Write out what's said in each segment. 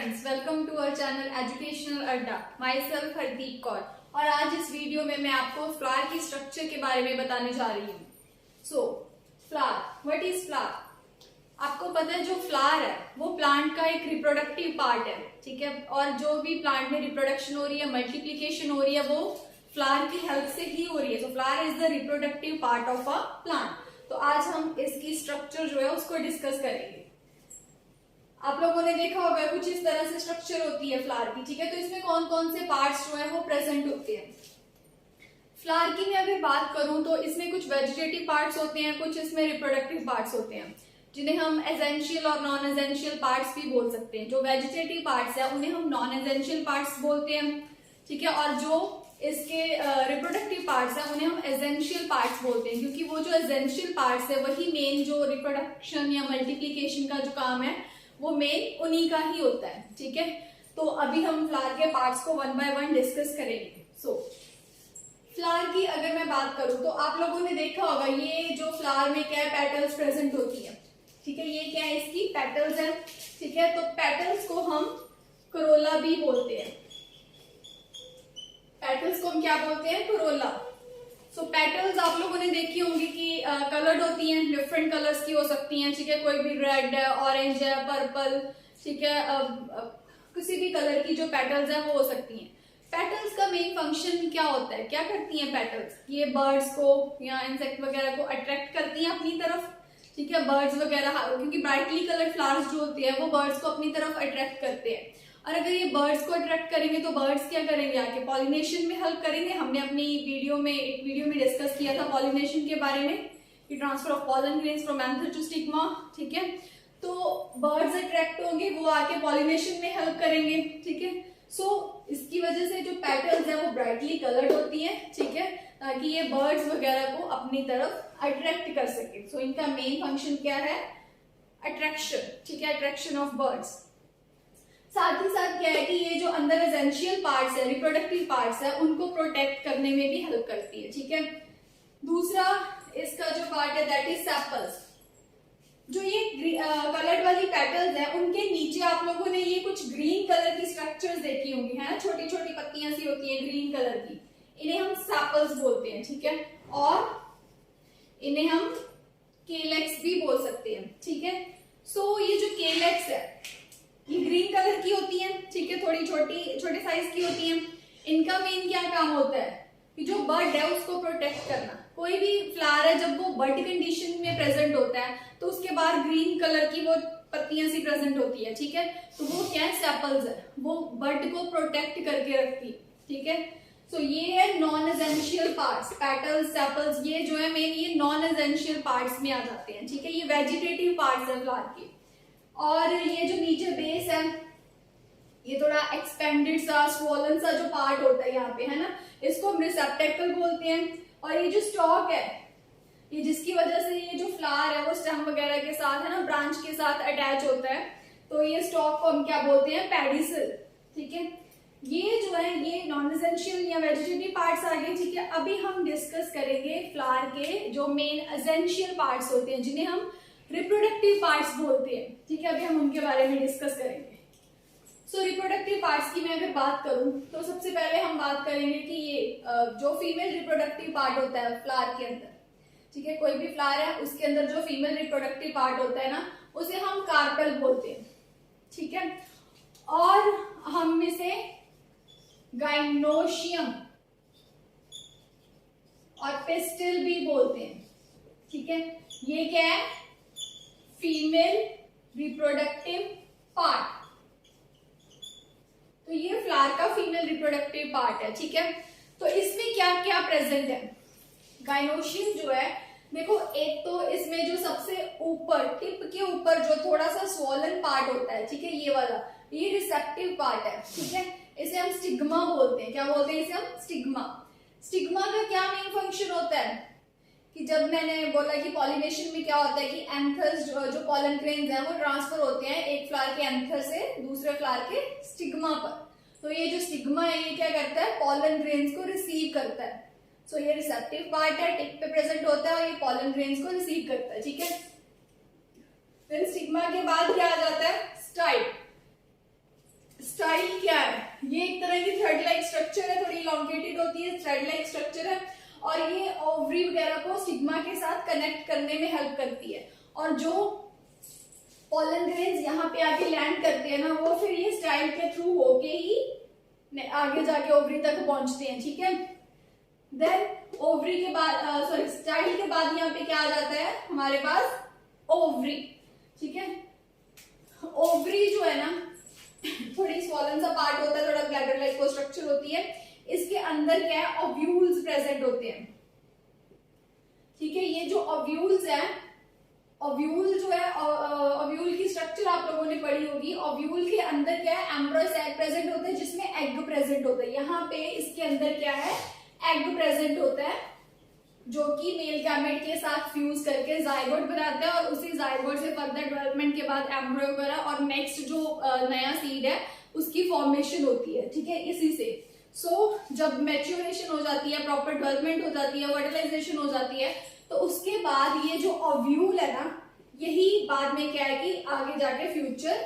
Friends, welcome to our channel educational Adda. Myself Hardeep Kaur. और आज इस वीडियो में मैं आपको फ्लावर की स्ट्रक्चर के बारे में बताने जा रही हूँ। Flower, what is flower? आपको पता है जो फ्लावर है वो प्लांट का एक रिप्रोडक्टिव पार्ट है, ठीक है। और जो भी प्लांट में रिप्रोडक्शन हो रही है, मल्टीप्लीकेशन हो रही है, वो फ्लावर की हेल्प से ही हो रही है। Flower is the reproductive part of a plant. तो आज हम इसकी स्ट्रक्चर जो है उसको डिस्कस करेंगे। आप लोगों ने देखा होगा कुछ इस तरह से स्ट्रक्चर होती है फ्लावर की, ठीक है। तो इसमें कौन कौन से पार्ट्स जो है वो प्रेजेंट होते हैं। फ्लावर की मैं अगर बात करूं तो इसमें कुछ वेजिटेटिव पार्ट्स होते हैं, कुछ इसमें रिप्रोडक्टिव पार्ट्स होते हैं, जिन्हें हम एसेंशियल और नॉन एसेंशियल पार्ट्स भी बोल सकते हैं। जो वेजिटेटिव पार्ट्स है उन्हें हम नॉन एसेंशियल पार्ट्स बोलते हैं, ठीक है। और जो इसके रिप्रोडक्टिव पार्ट्स है उन्हें हम एसेंशियल पार्ट्स बोलते हैं, क्योंकि वो जो एसेंशियल पार्ट्स है वही मेन जो रिप्रोडक्शन या मल्टीप्लीकेशन का जो काम है वो मेन उन्हीं का ही होता है, ठीक है। तो अभी हम फ्लावर के पार्ट्स को वन बाय वन डिस्कस करेंगे। फ्लावर की अगर मैं बात करूं तो आप लोगों ने देखा होगा ये जो फ्लावर में क्या पेटल्स प्रेजेंट होती है, ठीक है। ये क्या है, इसकी पेटल्स है, ठीक है। तो पेटल्स को हम करोला भी बोलते हैं। पेटल्स को हम क्या बोलते हैं? करोला। पेटल्स आप लोगों ने देखी होंगी कि कलर्ड होती हैं, डिफरेंट कलर्स की हो सकती हैं, ठीक है। कोई भी रेड है, ऑरेंज है, पर्पल, ठीक है। किसी भी कलर की जो पेटल्स है वो हो सकती हैं। पेटल्स का मेन फंक्शन क्या होता है, क्या करती हैं पेटल्स? ये बर्ड्स को या इंसेक्ट वगैरह को अट्रैक्ट करती हैं अपनी तरफ, ठीक है। बर्ड्स वगैरह, क्योंकि ब्राइटली कलर्ड फ्लावर्स जो होते हैं वो बर्ड्स को अपनी तरफ अट्रैक्ट करते हैं। और अगर ये बर्ड्स को अट्रैक्ट करेंगे तो बर्ड्स क्या करेंगे, आके पॉलिनेशन में हेल्प करेंगे। हमने अपनी एक वीडियो में डिस्कस किया था पॉलिनेशन के बारे में, कि transfer of pollen grains from anther to stigma, ठीक है। तो बर्ड्स अट्रैक्ट होंगे, वो आके पॉलिनेशन में हेल्प करेंगे, ठीक है। इसकी वजह से जो पेटल्स है वो ब्राइटली कलर्ड होती है, ठीक है, ताकि ये बर्ड्स वगैरह को अपनी तरफ अट्रैक्ट कर सके। इनका मेन फंक्शन क्या है? अट्रैक्शन, ठीक है, अट्रैक्शन ऑफ बर्ड्स। साथ ही साथ क्या है कि ये जो अंदर एसेंशियल पार्ट्स है, रिप्रोडक्टिव पार्ट्स है, उनको प्रोटेक्ट करने में भी हेल्प करती है, ठीक है। दूसरा इसका जो पार्ट है दैट इज सेपल्स। जो ये कलर्ड वाली पेटल्स है उनके नीचे आप लोगों ने ये कुछ ग्रीन कलर की स्ट्रक्चर्स देखी होंगी, है ना। छोटी छोटी पत्तियां सी होती है ग्रीन कलर की, इन्हें हम सेपल्स बोलते हैं, ठीक है। और इन्हें हम केलेक्स भी बोल सकते हैं, ठीक है। ये जो केलेक्स है ये ग्रीन कलर की होती है, ठीक है, थोड़ी छोटे साइज की होती है। इनका मेन क्या काम होता है कि जो बर्ड है उसको प्रोटेक्ट करना। कोई भी फ्लावर है जब वो बर्ड कंडीशन में प्रेजेंट होता है तो उसके बाहर ग्रीन कलर की वो पत्तियां सी प्रेजेंट होती है, ठीक है। तो वो क्या है? सेपल्स है, वो बर्ड को प्रोटेक्ट करके रखती है, ठीक है। ये है non essential parts, petals, sepals, ये जो है मेन ये नॉन एसेंशियल पार्ट्स में आ जाते हैं, ठीक है। ये वेजिटेटिव पार्ट्स है फ्लावर के। और ये जो नीचे बेस है ये थोड़ा एक्सपेंडेड सा, स्वोलन सा जो पार्ट होता है यहाँ पे, है ना, इसको हम रिसेप्टेकल बोलते हैं। और ये जो स्टॉक है, ये जिसकी वजह से ये जो फ्लावर है वो स्टेम वगैरह के साथ, है ना, ब्रांच के साथ अटैच होता है, तो ये स्टॉक को हम क्या बोलते हैं? पेडिसल, ठीक है। ये जो है ये नॉन एसेंशियल या वेजिटेटिव पार्ट्स आ गए, ठीक है। अभी हम डिस्कस करेंगे फ्लावर के जो मेन एसेंशियल पार्ट्स होते हैं, जिन्हें हम रिप्रोडक्टिव पार्ट्स बोलते हैं, ठीक है। अभी हम उनके बारे में डिस्कस करेंगे। रिप्रोडक्टिव पार्ट्स की मैं अगर बात करूं तो सबसे पहले हम बात करेंगे कि ये जो फीमेल रिप्रोडक्टिव पार्ट होता है फ्लावर के अंदर, ठीक है। कोई भी फ्लावर है उसके अंदर जो फीमेल रिप्रोडक्टिव पार्ट होता है ना, उसे हम कार्पेल बोलते हैं, ठीक है। और हम में से गाइनोशियम और पिस्टिल भी बोलते हैं, ठीक है। ये क्या है? Female reproductive part. तो ये फ्लावर का फीमेल रिप्रोडक्टिव पार्ट है, ठीक है। तो इसमें क्या क्या प्रेजेंट है? गाइनोशियम जो है, देखो, एक तो इसमें जो सबसे ऊपर टिप के ऊपर जो थोड़ा सा स्वॉलन पार्ट होता है, ठीक है, ये वाला, ये रिसेप्टिव पार्ट है, ठीक है। इसे हम स्टिग्मा बोलते हैं। क्या बोलते हैं इसे हम? स्टिग्मा। स्टिग्मा का क्या मेन फंक्शन होता है कि जब मैंने बोला कि पॉलिनेशन में क्या होता है कि एंथर्स जो पॉलन ग्रेन्स हैं वो ट्रांसफर होते हैं एक फ्लावर के एंथर से दूसरे फ्लावर के स्टिग्मा पर। तो ये जो स्टिग्मा है ये क्या करता है? पॉलन ग्रेन्स को रिसीव करता है। ये रिसेप्टिव पार्ट है, टिप पे प्रेजेंट होता है और ये पॉलन ग्रेन्स को रिसीव करता है, ठीक है। फिर स्टिग्मा के बाद क्या आ जाता है? स्टाइल। स्टाइल क्या है, ये एक तरह की थ्रेड लाइक स्ट्रक्चर है, थोड़ी इलॉन्गेटेड होती है, थ्रेड लाइक स्ट्रक्चर है और ये ओवरी वगैरह को स्टिग्मा के साथ कनेक्ट करने में हेल्प करती है। और जो पोलन ग्रेन्स यहाँ पे आके लैंड करते हैं ना, वो फिर ये स्टाइल के थ्रू होके ही आगे जाके ओवरी तक पहुंचते हैं, ठीक है। देन ओवरी के बाद सॉरी स्टाइल के बाद यहाँ पे क्या आ जाता है हमारे पास, ओवरी, ठीक है। ओवरी जो है ना थोड़ी स्वॉलन सा पार्ट होता है, थोड़ा ब्लैडर लाइक को स्ट्रक्चर होती है, इसके अंदर क्या है, ओव्यूल्स प्रेजेंट होते हैं, ठीक है। ये जो ओव्यूल्स है, ओव्यूल जो है, ओव्यूल की स्ट्रक्चर आप लोगों ने पढ़ी होगी। ओव्यूल के अंदर क्या है, एम्ब्रियो सैक प्रेजेंट होता है जिसमें एग प्रेजेंट होता है। यहाँ पे इसके अंदर क्या है, एग प्रेजेंट होता है जो कि मेल गैमेट के साथ फ्यूज करके जाइगोट बनाता है और उसी जाइगोट से फर्दर डेवलपमेंट के बाद एम्ब्रियो वगैरह और नेक्स्ट जो नया सीड है उसकी फॉर्मेशन होती है, ठीक है, इसी से। सो जब मैच्योरेशन हो जाती है, प्रॉपर डेवलपमेंट हो जाती है, फर्टिलाइजेशन हो जाती है, तो उसके बाद ये जो ओव्यूल है ना, यही बाद में क्या है कि आगे जाके फ्यूचर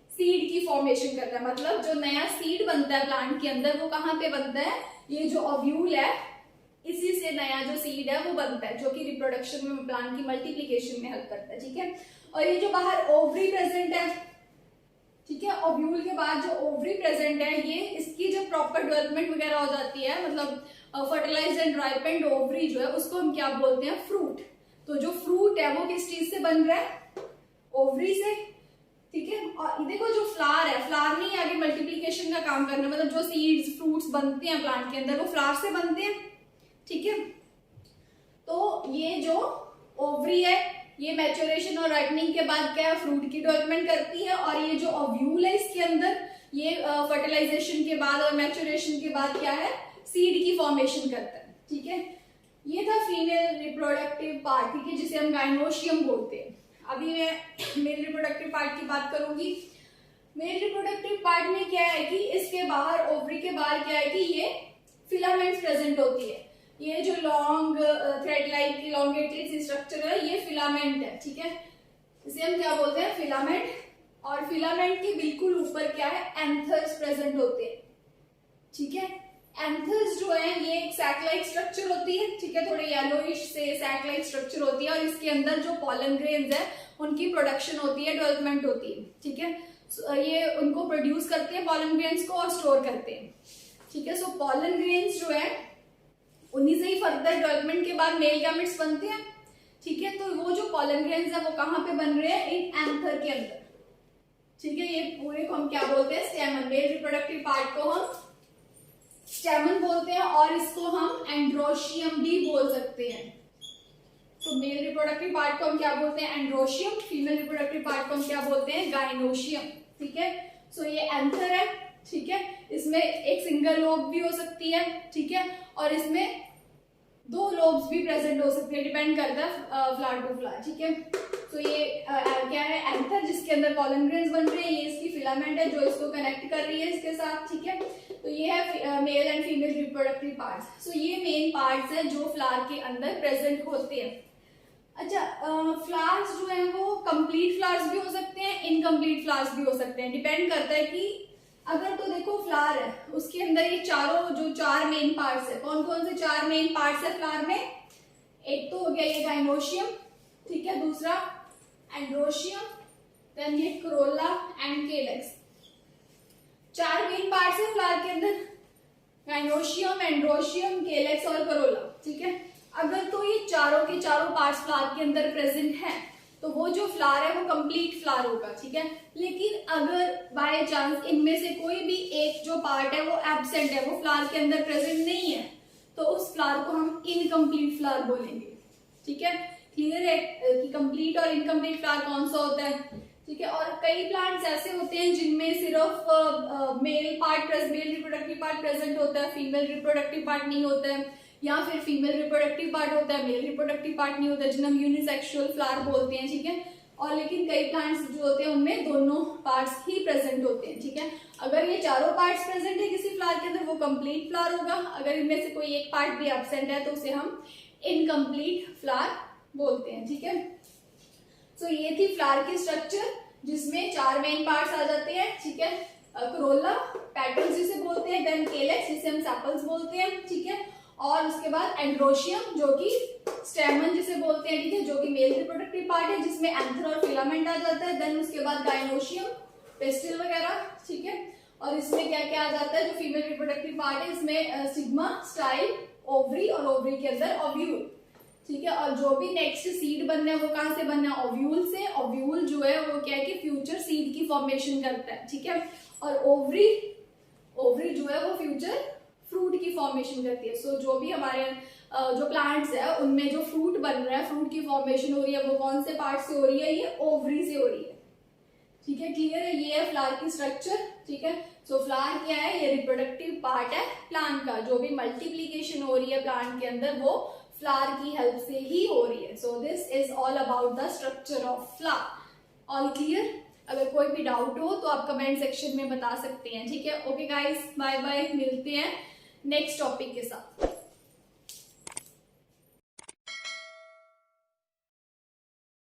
सीड की फॉर्मेशन करता है। मतलब जो नया सीड बनता है प्लांट के अंदर वो कहाँ पे बनता है, ये जो ओव्यूल है इसी से नया जो सीड है वो बनता है, जो कि रिप्रोडक्शन में, प्लांट की मल्टीप्लिकेशन में हेल्प करता है, ठीक है। और ये जो बाहर ओवरी प्रेजेंट है, ठीक है, ओव्यूल के बाद जो ओवरी प्रेजेंट है, ये इसकी जब प्रॉपर डेवलपमेंट वगैरह हो जाती है, मतलब फर्टिलाइज्ड एंड राइपेंड ओवरी जो है उसको हम क्या बोलते हैं, फ्रूट। तो जो फ्रूट है वो किस चीज से बन रहा है, ओवरी से, ठीक है। और देखो जो फ्लावर है, फ्लावर नहीं आगे मल्टीप्लिकेशन का काम करना, मतलब जो सीड्स फ्रूट्स बनते हैं प्लांट के अंदर वो फ्लावर से बनते हैं, ठीक है। तो ये जो ओवरी है ये मैच्योरेशन और राइपनिंग के बाद क्या है, फ्रूट की डेवलपमेंट करती है। और ये जो ओव्यूल है इसके अंदर ये फर्टिलाइजेशन के बाद और मैच्योरेशन के बाद क्या है, सीड की फॉर्मेशन करता है, ठीक है। ये था फीमेल रिप्रोडक्टिव पार्ट, ठीक है, जिसे हम गाइनोशियम बोलते हैं। अभी मैं मेल रिप्रोडक्टिव पार्ट की बात करूंगी। मेल रिप्रोडक्टिव पार्ट में क्या है कि इसके बाहर, ओवरी के बाहर क्या है कि ये फिलामेंट्स प्रेजेंट होती है। ये जो long thread like elongated structure है ये फिलामेंट है, ठीक है, इसे हम क्या बोलते हैं, फिलामेंट। और फिलामेंट के बिल्कुल ऊपर क्या है, एंथर्स प्रेजेंट होते हैं, ठीक है। एंथर्स जो है ये एक सैक लाइक स्ट्रक्चर होती है, ठीक है, थोड़े येलोइश से सैक लाइक स्ट्रक्चर होती है और इसके अंदर जो पॉलन ग्रेन्स है उनकी प्रोडक्शन होती है, डेवलपमेंट होती है, ठीक है। ये उनको प्रोड्यूस करते हैं पॉलन ग्रेन्स को और स्टोर करते हैं, ठीक है। सो पॉलन ग्रेन्स जो है उन्हीं से ही फर्दर डेवलपमेंट के बाद मेल गैमेट्स बनते हैं, ठीक है। तो वो जो पॉलन ग्रेन्स है वो कहाँ पे बन रहे हैं, इन एंथर के अंदर, ठीक है। ये पूरे को हम क्या बोलते हैं, स्टेमन। मेल रिप्रोडक्टिव पार्ट को हम स्टेमन बोलते हैं और इसको हम एंड्रोशियम भी बोल सकते हैं। तो मेल रिप्रोडक्टिव पार्ट को हम क्या बोलते हैं, एंड्रोशियम। फीमेल रिप्रोडक्टिव पार्ट को हम क्या बोलते हैं, गाइनोशियम, ठीक है। सो ये एंथर है, ठीक है, इसमें एक सिंगल लोब भी हो सकती है, ठीक है, और इसमें दो लोब्स भी प्रेजेंट हो सकते हैं, डिपेंड करता है फ्लावर टू फ्लावर, ठीक है। तो ये क्या है, एंथर, जिसके अंदर पॉलन ग्रेन्स बन रहे हैं, ये इसकी फिलामेंट है जो इसको कनेक्ट कर रही है इसके साथ, ठीक है। तो ये है male and female reproductive parts. So ये मेन पार्ट्स है जो फ्लावर के अंदर प्रेजेंट होते हैं। अच्छा, फ्लावर्स जो है वो कंप्लीट फ्लावर्स भी हो सकते हैं, इनकम्प्लीट फ्लावर्स भी हो सकते हैं, डिपेंड करता है कि अगर तो देखो फ्लावर है उसके अंदर ये चारों जो चार मेन पार्ट्स है, कौन कौन से चार मेन पार्ट्स है फ्लावर में, एक तो हो गया ये गाइनोशियम, ठीक है, दूसरा एंड्रोशियम, देन ये करोला एंड केलेक्स। चार मेन पार्ट्स है फ्लावर के अंदर, गाइनोशियम, एंड्रोशियम, केलेक्स और करोला, ठीक है। अगर तो ये चारों के चारों पार्ट्स फ्लावर के अंदर प्रेजेंट है तो वो जो फ्लावर है वो कंप्लीट फ्लावर होगा, ठीक है। लेकिन अगर बाय चांस इनमें से कोई भी एक जो पार्ट है वो एब्सेंट है, वो फ्लावर के अंदर प्रेजेंट नहीं है, तो उस फ्लावर को हम इनकम्प्लीट फ्लावर बोलेंगे, ठीक है। क्लियर है कि कंप्लीट और इनकम्प्लीट फ्लावर कौन सा होता है, ठीक है। और कई प्लांट्स ऐसे होते हैं जिनमें सिर्फ मेल रिप्रोडक्टिव पार्ट प्रेजेंट होता है, फीमेल रिप्रोडक्टिव पार्ट नहीं होता है, या फिर फीमेल रिप्रोडक्टिव पार्ट होता है, मेल रिप्रोडक्टिव पार्ट नहीं होता है, जिन्हें हम यूनिसेक्सुअल फ्लावर बोलते हैं, ठीक है। और लेकिन कई प्लांट्स जो होते हैं उनमें दोनों पार्ट्स ही प्रेजेंट होते हैं, ठीक है। अगर ये चारों पार्ट्स प्रेजेंट है किसी फ्लावर के अंदर वो कंप्लीट फ्लावर होगा, अगर इनमें से कोई एक पार्ट भी एब्सेंट है तो उसे हम इनकम्प्लीट फ्लावर बोलते हैं, ठीक है। सो ये थी फ्लावर की स्ट्रक्चर जिसमें चार मेन पार्ट्स आ जाते हैं, ठीक है। करोला, पेटल्स जिसे बोलते हैं, देन केलेक्स जिसे हम सेपल्स बोलते हैं, ठीक है, और उसके बाद एंड्रोशियम जो कि स्टेमन जिसे बोलते हैं, ठीक है, जो कि मेल रिप्रोडक्टिव पार्ट है जिसमें एंथर और फिलामेंट आ जाता है, देन उसके बाद गाइनोशियम, पिस्टिल वगैरह, ठीक है, और इसमें क्या क्या आ जाता है जो फीमेल रिप्रोडक्टिव पार्ट है, इसमें सिग्मा, स्टाइल, ओवरी और ओवरी के अंदर ओव्यूल, ठीक है, और जो भी नेक्स्ट सीड बनना है वो कहां से बनना है, ओव्यूल से। ओव्यूल जो है वो क्या है कि फ्यूचर सीड की फॉर्मेशन करता है, ठीक है, और ओवरी जो है वो फ्यूचर फ्रूट की फॉर्मेशन करती है। सो जो भी हमारे जो प्लांट्स है उनमें जो फ्रूट बन रहा है, फ्रूट की फॉर्मेशन हो रही है, वो कौन से पार्ट से हो रही है, ये ओवरी से हो रही है, ठीक है, क्लियर है। ये है फ्लावर की स्ट्रक्चर, ठीक है। सो फ्लावर क्या है, ये रिप्रोडक्टिव पार्ट है प्लांट का, जो भी मल्टीप्लीकेशन हो रही है प्लांट के अंदर वो फ्लावर की हेल्प से ही हो रही है। So this is all about the structure of flower. All clear? अगर कोई भी डाउट हो तो आप कमेंट सेक्शन में बता सकते हैं, ठीक है। ओके गाइस, बाय बाय, मिलते हैं नेक्स्ट टॉपिक के साथ।